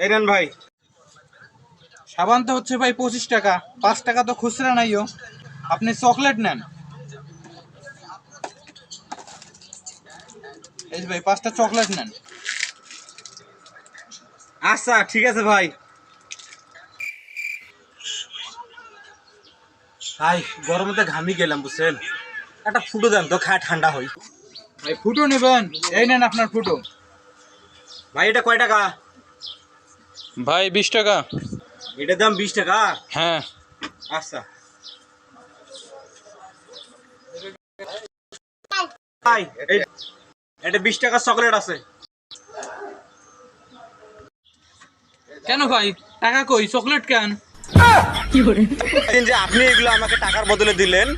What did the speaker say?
এই নেন ভাই। সাবান তো হচ্ছে ভাই 25 টাকা, 5 টাকা তো খুচরা নাইও। আপনি চকলেট নেন, এই যে ভাই 5টা চকলেট নেন। আচ্ছা ঠিক আছে ভাই। ভাই গরমে তো ঘামি গেলাম বুঝছেন, একটা ফুটো দেন তো খায় ঠান্ডা হই। ভাই ফুটো নেবেন, এই নেন আপনার ফুটো। ভাই এটা কয় টাকা? ভাই 20 টাকা। এটার দাম 20 টাকা? হ্যাঁ। আচ্ছা ভাই এটা 20 টাকা চকলেট আছে। কেন ভাই, টাকা কই, চকলেট কেন? যে আপনি এগুলো আমাকে টাকার বদলে দিলেন,